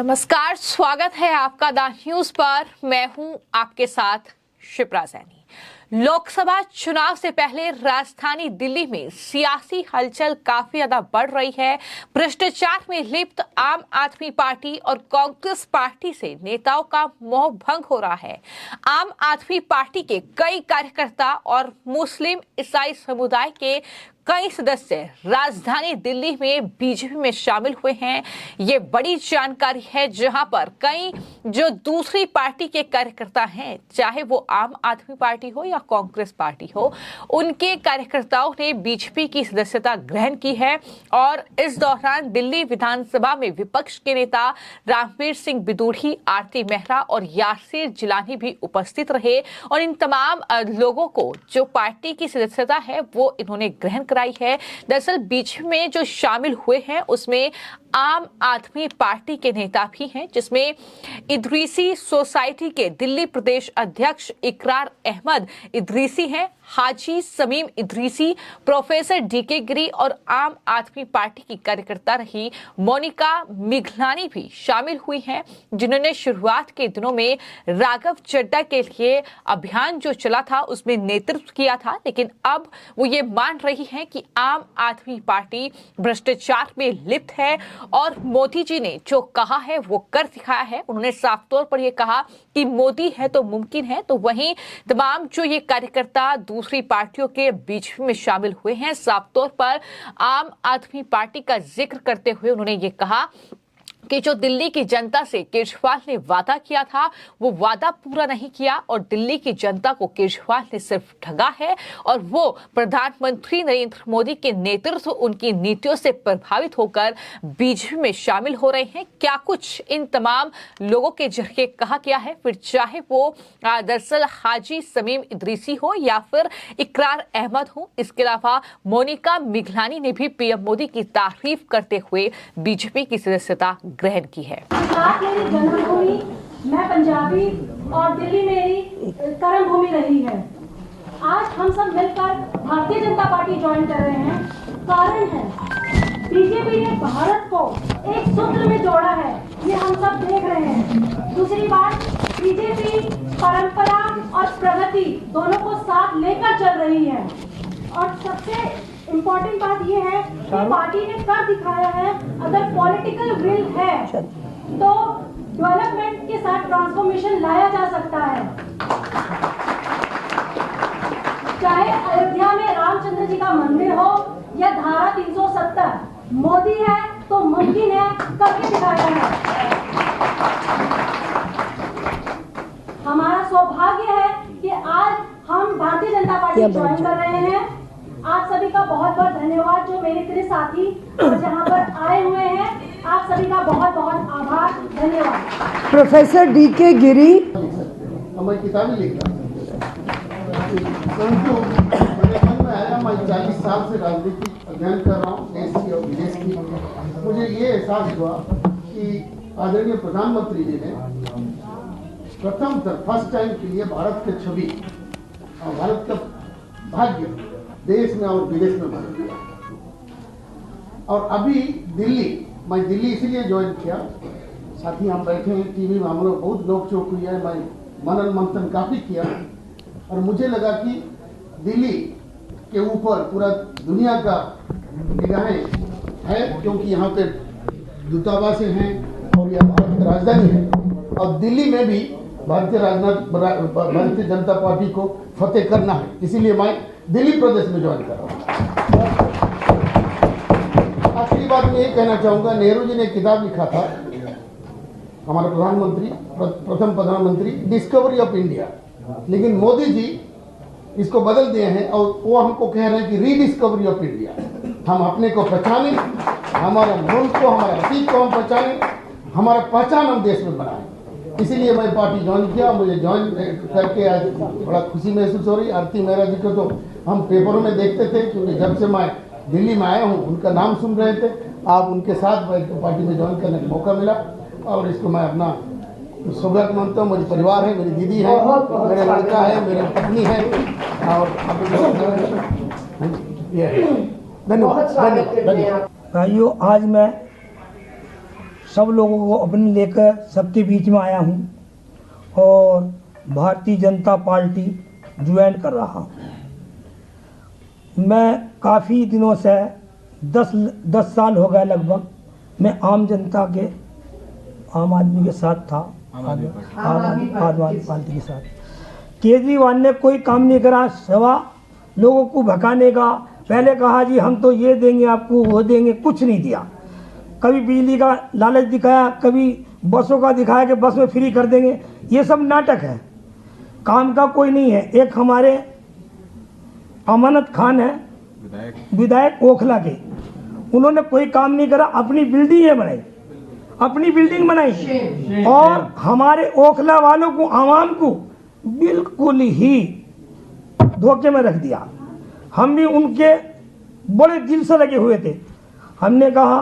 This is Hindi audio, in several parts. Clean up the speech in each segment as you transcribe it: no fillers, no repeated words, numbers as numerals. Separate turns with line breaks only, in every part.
नमस्कार, स्वागत है आपका द न्यूज पर। मैं हूं आपके साथ शिप्रा सैनी। लोकसभा चुनाव से पहले राजधानी दिल्ली में सियासी हलचल काफी ज्यादा बढ़ रही है। भ्रष्टाचार में लिप्त आम आदमी पार्टी और कांग्रेस पार्टी से नेताओं का मोह भंग हो रहा है। आम आदमी पार्टी के कई कार्यकर्ता और मुस्लिम ईसाई समुदाय के कई सदस्य राजधानी दिल्ली में बीजेपी में शामिल हुए हैं। ये बड़ी जानकारी है, जहां पर कई जो दूसरी पार्टी के कार्यकर्ता हैं, चाहे वो आम आदमी पार्टी हो या कांग्रेस पार्टी हो, उनके कार्यकर्ताओं ने बीजेपी की सदस्यता ग्रहण की है। और इस दौरान दिल्ली विधानसभा में विपक्ष के नेता रामवीर सिंह बिदूड़ी, आरती मेहरा और यासिर जिलानी भी उपस्थित रहे। और इन तमाम लोगों को जो पार्टी की सदस्यता है वो इन्होंने ग्रहण कराई है। दरअसल बीजेपी में जो शामिल हुए हैं उसमें आम आदमी पार्टी के नेता भी हैं, जिसमें इदरीसी सोसाइटी के दिल्ली प्रदेश अध्यक्ष इकरार अहमद इदरीसी हैं, हाजी समीम इदरीसी, प्रोफेसर डीके गिरी और आम आदमी पार्टी की कार्यकर्ता रही मोनिका मिघलानी भी शामिल हुई हैं, जिन्होंने शुरुआत के दिनों में राघव चड्ढा के लिए अभियान जो चला था उसमें नेतृत्व किया था। लेकिन अब वो ये मान रही है कि आम आदमी पार्टी भ्रष्टाचार में लिप्त है और मोदी जी ने जो कहा है वो कर दिखाया है। उन्होंने साफ तौर पर यह कहा कि मोदी है तो मुमकिन है। तो वहीं तमाम जो ये कार्यकर्ता दूसरी पार्टियों के बीच में शामिल हुए हैं, साफ तौर पर आम आदमी पार्टी का जिक्र करते हुए उन्होंने ये कहा कि जो दिल्ली की जनता से केजरीवाल ने वादा किया था वो वादा पूरा नहीं किया और दिल्ली की जनता को केजरीवाल ने सिर्फ ठगा है। और वो प्रधानमंत्री नरेंद्र मोदी के नेतृत्व, उनकी नीतियों से प्रभावित होकर बीजेपी में शामिल हो रहे हैं। क्या कुछ इन तमाम लोगों के जरिए कहा गया है, फिर चाहे वो दरअसल हाजी समीम इदरीसी हो या फिर इकरार अहमद हो। इसके अलावा मोनिका मिघलानी ने भी पीएम मोदी की तारीफ करते हुए बीजेपी की सदस्यता ग्रहण की है।
गुजरात मेरी जन्मभूमि, मैं पंजाबी और दिल्ली मेरी कर्म भूमि रही है। आज हम सब मिलकर भारतीय जनता पार्टी ज्वाइन कर रहे हैं। कारण है बीजेपी ने भारत को एक सूत्र में जोड़ा है, ये हम सब देख रहे हैं। दूसरी बात, बीजेपी परंपरा और प्रगति दोनों को साथ लेकर चल रही है। और सबसे इम्पोर्टेंट बात यह है कि पार्टी ने कर दिखाया है, अगर पॉलिटिकल विल है तो डेवलपमेंट के साथ ट्रांसफॉर्मेशन लाया जा सकता है। चाहे अयोध्या में रामचंद्र जी का मंदिर हो या धारा 370, मोदी है तो मुमकिन है, करके दिखाया है। हमारा सौभाग्य है कि आज हम भारतीय जनता पार्टी ज्वाइन कर रहे हैं। आप सभी का बहुत बहुत धन्यवाद, जो मेरे प्रिय साथी जहाँ पर आए हुए हैं, आप सभी का बहुत बहुत आभार, धन्यवाद।
प्रोफेसर डीके गिरी।
मैं किताबें लिख रहा मैं आया, मैं 40 साल से राजनीतिक अध्ययन कर रहा हूँ, देश की और विदेश की। मुझे ये एहसास हुआ कि आदरणीय प्रधानमंत्री जी ने फर्स्ट टाइम के लिए भारत की छवि और भारत का भाग्य देश में और विदेश में बदल दिया। और अभी मैं दिल्ली इसलिए ज्वाइन किया, साथी हम बैठे हैं, टीवी में हम लोग बहुत नोक चोक हुई है, मैं मनन मंथन काफी किया और मुझे लगा कि दिल्ली के ऊपर पूरा दुनिया का निगाहें है, क्योंकि यहाँ पे दूतावास हैं और यह भारत की राजधानी है। और दिल्ली में भी भारतीय जनता पार्टी को फतेह करना है, इसीलिए मैं दिल्ली प्रदेश में ज्वाइन कर रहा हूँ। आखिरी बात मैं ये कहना चाहूँगा, नेहरू जी ने एक किताब लिखा था, हमारे प्रथम प्रधानमंत्री, डिस्कवरी ऑफ इंडिया। लेकिन मोदी जी इसको बदल दिए हैं और वो हमको कह रहे हैं कि रीडिस्कवरी ऑफ इंडिया। हम अपने को पहचानें, हमारे मुल्क को, हमारे अतीत को हम पहचानें, हमारा पहचान हम देश में बनाएं। इसीलिए मैं पार्टी ज्वाइन किया। मुझे ज्वाइन करके आज बड़ा खुशी महसूस हो रही। आरती मेहरा जी को तो हम पेपरों में देखते थे, क्योंकि जब से मैं दिल्ली में आया हूँ उनका नाम सुन रहे थे। आप उनके साथ पार्टी में ज्वाइन करने का मौका मिला और इसको मैं अपना सौभाग्य मानता हूँ। मेरी परिवार है, मेरी दीदी है, मेरा लड़का है, मेरी पत्नी है और धन्यवाद।
भाइयों, आज मैं सब लोगों को अपने लेकर सबके बीच में आया हूँ और भारतीय जनता पार्टी ज्वाइन कर रहा हूँ। मैं काफ़ी दिनों से 10 साल हो गए लगभग मैं आम जनता के आम आदमी के साथ था, आम आदमी पार्टी के साथ। केजरीवाल ने कोई काम नहीं करा सिवा लोगों को भगाने का। पहले कहा जी हम तो ये देंगे आपको, वो देंगे, कुछ नहीं दिया। कभी बिजली का लालच दिखाया, कभी बसों का दिखाया कि बस में फ्री कर देंगे। ये सब नाटक है, काम का कोई नहीं है। एक हमारे अमानत खान है विधायक ओखला के, उन्होंने कोई काम नहीं करा, अपनी बिल्डिंग बनाई, अपनी बिल्डिंग बनाई और हमारे ओखला वालों को, आवाम को बिल्कुल ही धोखे में रख दिया। हम भी उनके बड़े दिल से लगे हुए थे। हमने कहा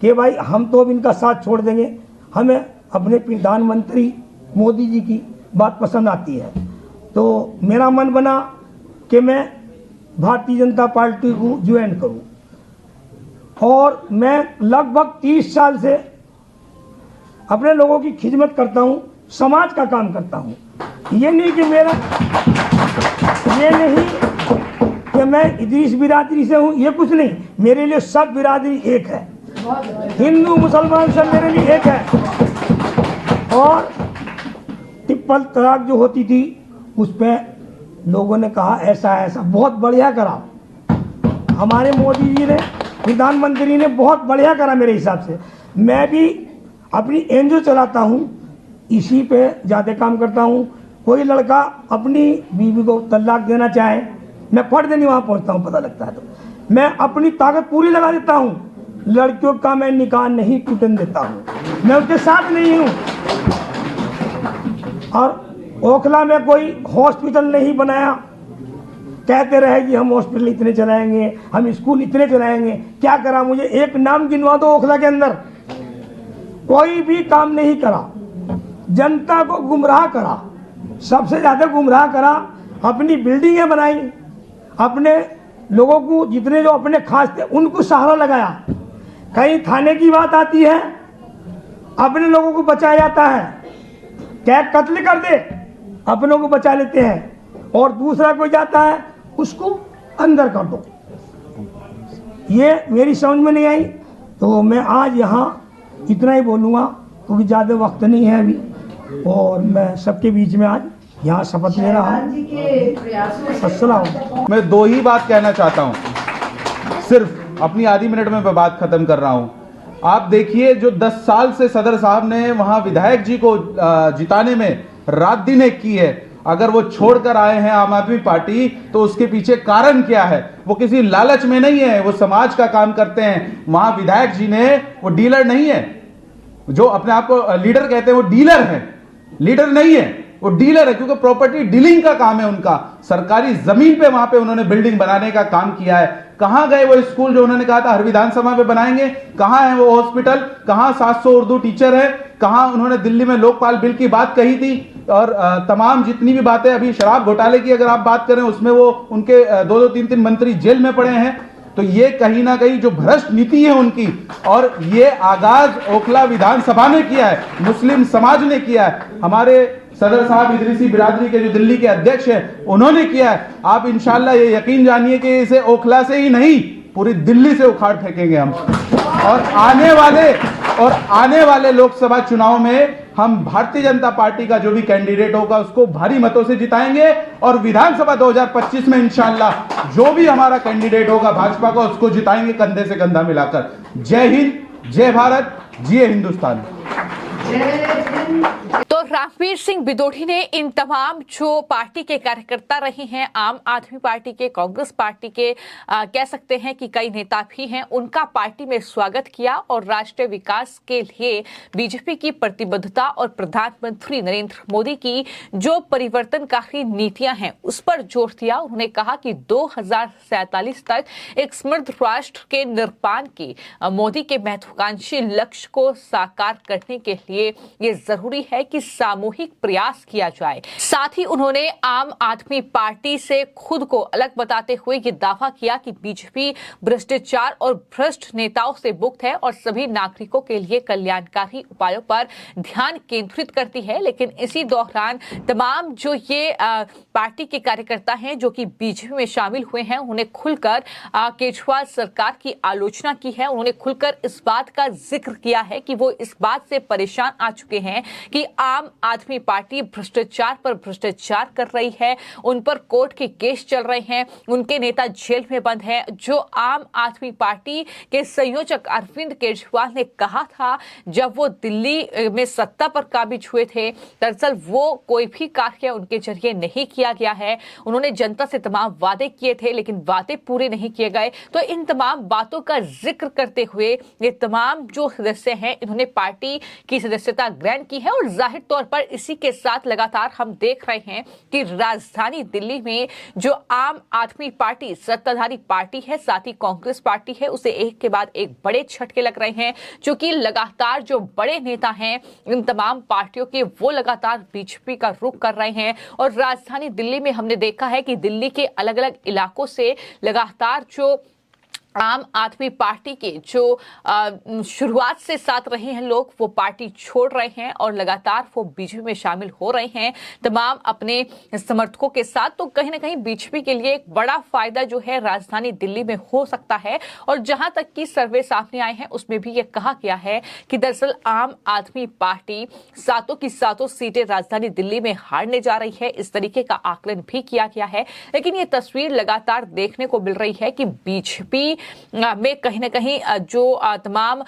कि भाई हम तो अब इनका साथ छोड़ देंगे, हमें अपने प्रधानमंत्री मोदी जी की बात पसंद आती है। तो मेरा मन बना कि मैं भारतीय जनता पार्टी को ज्वाइन करूं और मैं लगभग 30 साल से अपने लोगों की खिदमत करता हूं, समाज का काम करता हूं। ये नहीं कि मैं इदरीस बिरादरी से हूं, ये कुछ नहीं। मेरे लिए सब बिरादरी एक है, हिंदू मुसलमान सब मेरे लिए एक है। और ट्रिपल तलाक जो होती थी उस पर लोगों ने कहा ऐसा ऐसा, बहुत बढ़िया करा हमारे मोदी जी ने, प्रधानमंत्री ने बहुत बढ़िया करा मेरे हिसाब से। मैं भी अपनी एनजीओ चलाता हूँ, इसी पे ज़्यादा काम करता हूँ। कोई लड़का अपनी बीवी को तलाक देना चाहे, मैं फट देने वहाँ पहुँचता हूँ, पता लगता है तो मैं अपनी ताकत पूरी लगा देता हूँ। लड़कियों का मैं निकाह नहीं टूटने देता हूँ, मैं उसके साथ नहीं हूँ। और ओखला में कोई हॉस्पिटल नहीं बनाया, कहते रहे कि हम हॉस्पिटल इतने चलाएंगे, हम स्कूल इतने चलाएंगे। क्या करा? मुझे एक नाम गिनवा दो ओखला के अंदर, कोई भी काम नहीं करा। जनता को गुमराह करा, सबसे ज़्यादा गुमराह करा। अपनी बिल्डिंगें बनाई, अपने लोगों को जितने जो अपने खास थे उनको सहारा लगाया। कहीं थाने की बात आती है, अपने लोगों को बचाया जाता है। क्या कत्ल कर दे, अपनों को बचा लेते हैं, और दूसरा कोई जाता है उसको अंदर कर दो। ये मेरी समझ में नहीं आई, तो मैं आज यहाँ इतना ही बोलूँगा क्योंकि ज़्यादा वक्त नहीं है अभी। और मैं सबके बीच में आज यहाँ शपथ ले रहा हूँ। अस्सलाम।
मैं दो ही बात कहना चाहता हूँ, सिर्फ अपनी आधी मिनट में मैं बात खत्म कर रहा हूँ। आप देखिए, जो 10 साल से सदर साहब ने वहाँ विधायक जी को जिताने में रात दिन एक की है, अगर वो छोड़कर आए हैं आम आदमी पार्टी तो उसके पीछे कारण क्या है? वो किसी लालच में नहीं है, वो समाज का काम करते हैं। वहां विधायक जी ने, वो डीलर नहीं है, जो अपने आप को लीडर कहते हैं वो डीलर है, लीडर नहीं है, वो डीलर है, क्योंकि प्रॉपर्टी डीलिंग का काम है उनका। सरकारी जमीन पे वहां पे उन्होंने बिल्डिंग बनाने का काम किया है। कहां गए वो स्कूल जो उन्होंने कहा था हर विधानसभा में बनाएंगे? कहां है वो हॉस्पिटल? कहां 700 उर्दू टीचर है? कहां उन्होंने दिल्ली में लोकपाल बिल की बात कही थी? और तमाम जितनी भी बातें, अभी शराब घोटाले की अगर आप बात करें, उसमें वो उनके 2-2, 3-3 मंत्री जेल में पड़े हैं। तो ये कहीं ना कहीं जो भ्रष्ट नीति है उनकी, और ये आगाज ओखला विधानसभा ने किया है, मुस्लिम समाज ने किया है, हमारे सदर साहब इदरीसी बिरादरी के जो दिल्ली के अध्यक्ष हैं उन्होंने किया है। आप इंशाल्लाह ये यकीन जानिए कि इसे ओखला से ही नहीं, पूरी दिल्ली से उखाड़ फेंकेंगे हम। और आने वाले लोकसभा चुनाव में हम भारतीय जनता पार्टी का जो भी कैंडिडेट होगा उसको भारी मतों से जिताएंगे, और विधानसभा 2025 में इंशाल्लाह जो भी हमारा कैंडिडेट होगा भाजपा का, उसको जिताएंगे कंधे से कंधा मिलाकर। जय हिंद, जय भारत, जय हिंदुस्तान।
तो रामवीर सिंह बिदोड़ी ने इन तमाम जो पार्टी के कार्यकर्ता रहे हैं, आम आदमी पार्टी के, कांग्रेस पार्टी के, कह सकते हैं कि कई नेता भी हैं, उनका पार्टी में स्वागत किया और राष्ट्रीय विकास के लिए बीजेपी की प्रतिबद्धता और प्रधानमंत्री नरेंद्र मोदी की जो परिवर्तनकारी नीतियां हैं उस पर जोर दिया। उन्होंने कहा कि 2047 तक एक समृद्ध राष्ट्र के निर्माण की मोदी के महत्वाकांक्षी लक्ष्य को साकार करने के लिए ये जरूरी है कि सामूहिक प्रयास किया जाए। साथ ही उन्होंने आम आदमी पार्टी से खुद को अलग बताते हुए ये दावा किया कि बीजेपी भ्रष्टाचार और भ्रष्ट नेताओं से मुक्त है और सभी नागरिकों के लिए कल्याणकारी उपायों पर ध्यान केंद्रित करती है। लेकिन इसी दौरान तमाम जो ये पार्टी के कार्यकर्ता हैं जो कि बीजेपी में शामिल हुए हैं, उन्होंने खुलकर केजरीवाल सरकार की आलोचना की है। उन्होंने खुलकर इस बात का जिक्र किया है कि वो इस बात से परेशान आ चुके हैं कि आम आदमी पार्टी भ्रष्टाचार पर भ्रष्टाचार कर रही है, उन पर कोर्ट के केस चल रहे हैं, उनके नेता जेल में बंद है। जो आम आदमी पार्टी के संयोजक अरविंद केजरीवाल ने कहा था जब वो दिल्ली में सत्ता पर काबिज हुए थे, दरअसल वो कोई भी कार्य उनके जरिए नहीं किया गया है। उन्होंने जनता से तमाम वादे किए थे लेकिन वादे पूरे नहीं किए गए। तो इन तमाम बातों का जिक्र करते हुए ये तमाम जो सदस्य हैं, इन्होंने पार्टी की सदस्यता ग्रहण की है। और जाहिर तौर पर इसी के साथ लगातार हम देख रहे हैं कि राजधानी दिल्ली में जो आम आदमी पार्टी सत्ताधारी पार्टी है, साथ ही कांग्रेस पार्टी है, उसे एक के बाद एक बड़े झटके लग रहे हैं। क्योंकि लगातार जो बड़े नेता हैं इन तमाम पार्टियों के, वो लगातार बीजेपी का रुख कर रहे हैं। और राजधानी दिल्ली में हमने देखा है कि दिल्ली के अलग अलग इलाकों से लगातार जो आम आदमी पार्टी के जो शुरुआत से साथ रहे हैं लोग, वो पार्टी छोड़ रहे हैं और लगातार वो बीजेपी में शामिल हो रहे हैं तमाम अपने समर्थकों के साथ। तो कहीं ना कहीं बीजेपी के लिए एक बड़ा फायदा जो है राजधानी दिल्ली में हो सकता है। और जहां तक कि सर्वे सामने आए हैं उसमें भी ये कहा गया है कि दरअसल आम आदमी पार्टी सातों की सातों सीटें राजधानी दिल्ली में हारने जा रही है, इस तरीके का आकलन भी किया गया है। लेकिन ये तस्वीर लगातार देखने को मिल रही है कि बीजेपी में कहीं ना कहीं जो तमाम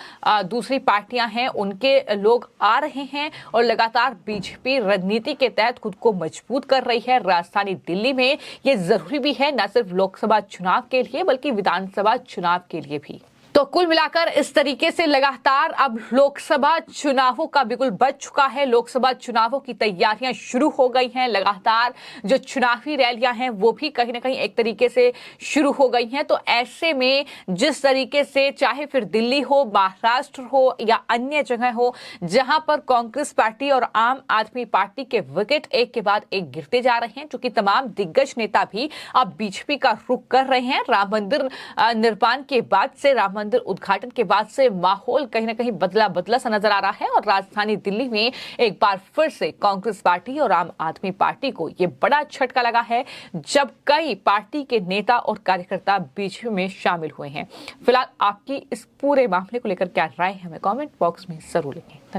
दूसरी पार्टियां हैं उनके लोग आ रहे हैं और लगातार बीजेपी रणनीति के तहत खुद को मजबूत कर रही है राजधानी दिल्ली में। ये जरूरी भी है न सिर्फ लोकसभा चुनाव के लिए बल्कि विधानसभा चुनाव के लिए भी। तो कुल मिलाकर इस तरीके से लगातार अब लोकसभा चुनावों का बिगुल बज चुका है। लोकसभा चुनावों की तैयारियां शुरू हो गई हैं। लगातार जो चुनावी रैलियां हैं वो भी कहीं ना कहीं एक तरीके से शुरू हो गई हैं। तो ऐसे में जिस तरीके से चाहे फिर दिल्ली हो, महाराष्ट्र हो या अन्य जगह हो जहां पर कांग्रेस पार्टी और आम आदमी पार्टी के विकेट एक के बाद एक गिरते जा रहे हैं, क्योंकि तमाम दिग्गज नेता भी अब बीजेपी का रुख कर रहे हैं। राम मंदिर निर्माण के बाद से, राम मंदिर उद्घाटन के बाद से माहौल कहीं ना कहीं बदला सा नजर आ रहा है। और राजधानी दिल्ली में एक बार फिर से कांग्रेस पार्टी और आम आदमी पार्टी को यह बड़ा झटका लगा है जब कई पार्टी के नेता और कार्यकर्ता बीजेपी में शामिल हुए हैं। फिलहाल आपकी इस पूरे मामले को लेकर क्या राय है, हमें कमेंट बॉक्स में जरूर लिखें। धन्यवाद।